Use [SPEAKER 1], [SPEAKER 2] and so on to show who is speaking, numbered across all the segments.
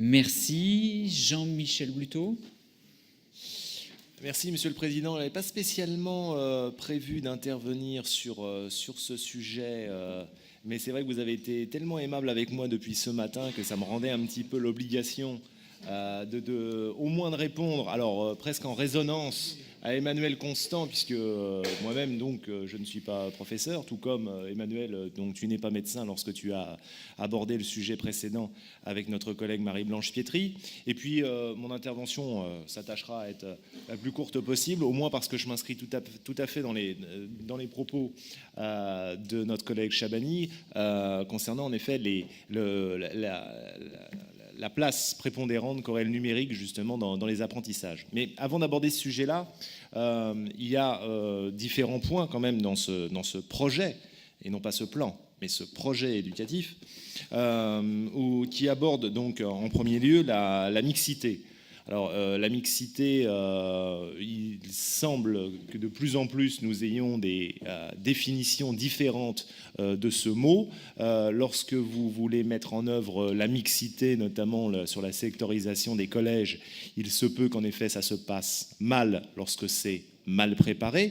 [SPEAKER 1] Merci. Jean-Michel Bluteau.
[SPEAKER 2] Merci, Monsieur le Président. Je n'avais pas spécialement prévu d'intervenir sur ce sujet, mais c'est vrai que vous avez été tellement aimable avec moi depuis ce matin que ça me rendait un petit peu l'obligation au moins de répondre, alors presque en résonance à Emmanuel Constant, puisque moi-même, donc, je ne suis pas professeur, tout comme Emmanuel, donc tu n'es pas médecin lorsque tu as abordé le sujet précédent avec notre collègue Marie-Blanche Pietri. Et puis, mon intervention s'attachera à être la plus courte possible, au moins parce que je m'inscris tout à fait dans les propos de notre collègue Chabani, concernant en effet la place prépondérante qu'aurait le numérique justement dans les apprentissages. Mais avant d'aborder ce sujet-là, il y a différents points quand même dans ce projet, et non pas ce plan, mais ce projet éducatif, qui aborde donc en premier lieu la mixité. Alors la mixité, il semble que de plus en plus nous ayons des définitions différentes de ce mot. Lorsque vous voulez mettre en œuvre la mixité, notamment sur la sectorisation des collèges, il se peut qu'en effet ça se passe mal lorsque c'est mal préparé.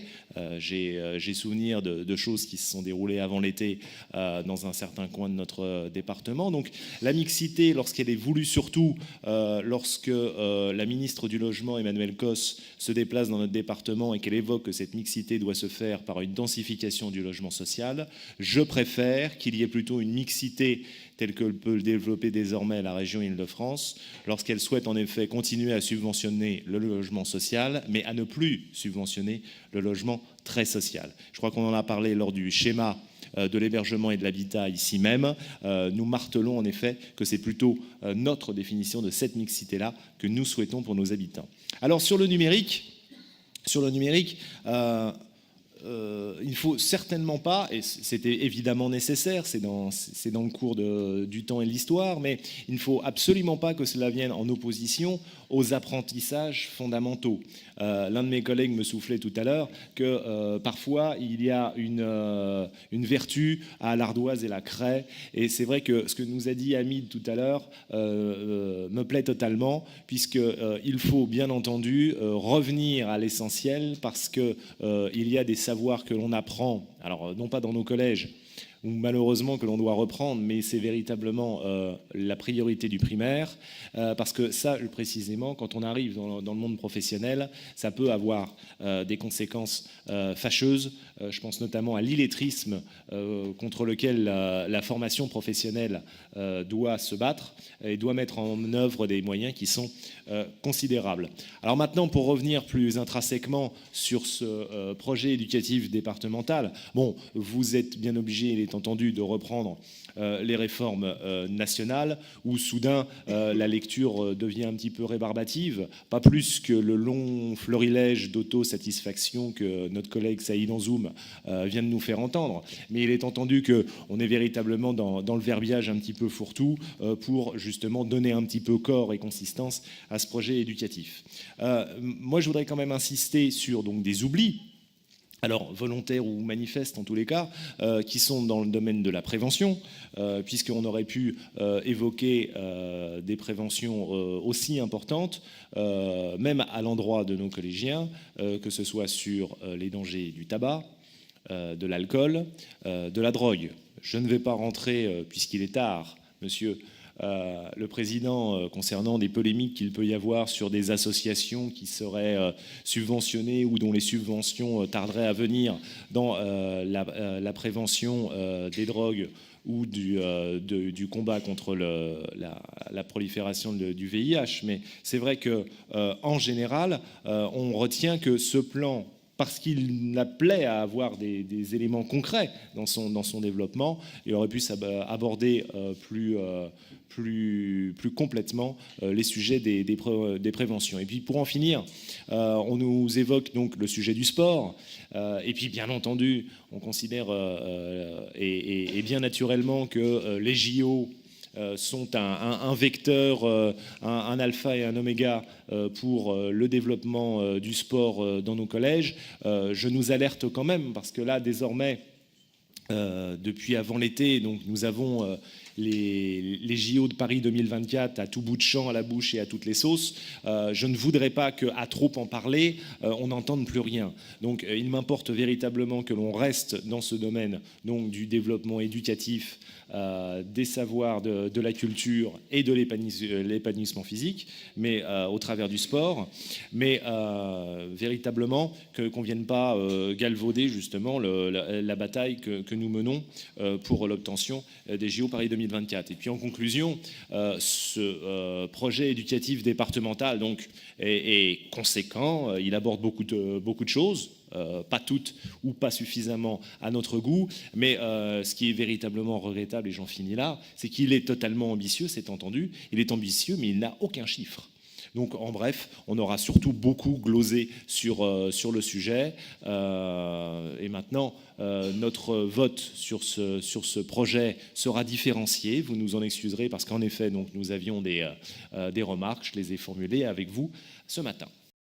[SPEAKER 2] J'ai souvenir de choses qui se sont déroulées avant l'été dans un certain coin de notre département. Donc la mixité, lorsqu'elle est voulue, surtout lorsque la ministre du Logement, Emmanuelle Cos, se déplace dans notre département et qu'elle évoque que cette mixité doit se faire par une densification du logement social, je préfère qu'il y ait plutôt une mixité telle que peut le développer désormais la région Île-de-France, lorsqu'elle souhaite en effet continuer à subventionner le logement social, mais à ne plus subventionner le logement très social. Je crois qu'on en a parlé lors du schéma de l'hébergement et de l'habitat ici même. Nous martelons en effet que c'est plutôt notre définition de cette mixité-là que nous souhaitons pour nos habitants. Alors sur le numérique, il ne faut certainement pas, et c'était évidemment nécessaire, c'est dans le cours du temps et de l'histoire, mais il ne faut absolument pas que cela vienne en opposition aux apprentissages fondamentaux. L'un de mes collègues me soufflait tout à l'heure que parfois il y a une vertu à l'ardoise et la craie, et c'est vrai que ce que nous a dit Hamid tout à l'heure me plaît totalement, puisqu'il faut bien entendu revenir à l'essentiel, parce qu'il y a des savoirs que l'on apprend, alors non pas dans nos collèges, ou malheureusement que l'on doit reprendre, mais c'est véritablement la priorité du primaire, parce que ça, précisément, quand on arrive dans le monde professionnel, ça peut avoir des conséquences fâcheuses. Je pense notamment à l'illettrisme contre lequel la formation professionnelle doit se battre et doit mettre en œuvre des moyens qui sont considérables. Alors maintenant, pour revenir plus intrinsèquement sur ce projet éducatif départemental, bon, vous êtes bien obligé, il est entendu, de reprendre les réformes nationales, où soudain la lecture devient un petit peu rébarbative, pas plus que le long florilège d'autosatisfaction que notre collègue Saïd Anzoum vient de nous faire entendre. Mais il est entendu qu'on est véritablement dans le verbiage un petit peu fourre-tout pour justement donner un petit peu corps et consistance à ce projet éducatif. Moi, je voudrais quand même insister sur donc, des oublis, alors volontaires ou manifestes en tous les cas, qui sont dans le domaine de la prévention, puisqu'on aurait pu évoquer des préventions aussi importantes, même à l'endroit de nos collégiens, que ce soit sur les dangers du tabac, de l'alcool, de la drogue. Je ne vais pas rentrer, puisqu'il est tard, monsieur le président, concernant des polémiques qu'il peut y avoir sur des associations qui seraient subventionnées ou dont les subventions tarderaient à venir dans la prévention des drogues ou du combat contre la prolifération du VIH. Mais c'est vrai qu'en général, on retient que ce plan, parce qu'il appelait à avoir des éléments concrets dans son développement, il aurait pu aborder plus complètement les sujets des préventions. Et puis pour en finir, on nous évoque donc le sujet du sport, et puis bien entendu, on considère et bien naturellement que les JO sont un vecteur, un alpha et un oméga pour le développement du sport dans nos collèges. Je nous alerte quand même, parce que là, désormais, depuis avant l'été, donc nous avons les JO de Paris 2024 à tout bout de champ, à la bouche et à toutes les sauces. Je ne voudrais pas qu'à trop en parler, on n'entende plus rien. Donc il m'importe véritablement que l'on reste dans ce domaine donc, du développement éducatif, des savoirs de la culture et de l'épanouissement physique, mais au travers du sport, mais véritablement qu'on ne vienne pas galvauder justement la bataille que nous menons pour l'obtention des JO Paris 2024. Et puis en conclusion, ce projet éducatif départemental donc, est conséquent, il aborde beaucoup de choses, pas toutes ou pas suffisamment à notre goût, mais ce qui est véritablement regrettable, et j'en finis là, c'est qu'il est totalement ambitieux, c'est entendu, il est ambitieux, mais il n'a aucun chiffre. Donc, en bref, on aura surtout beaucoup glosé sur le sujet. Et maintenant, notre vote sur ce projet sera différencié. Vous nous en excuserez parce qu'en effet, donc, nous avions des remarques. Je les ai formulées avec vous ce matin.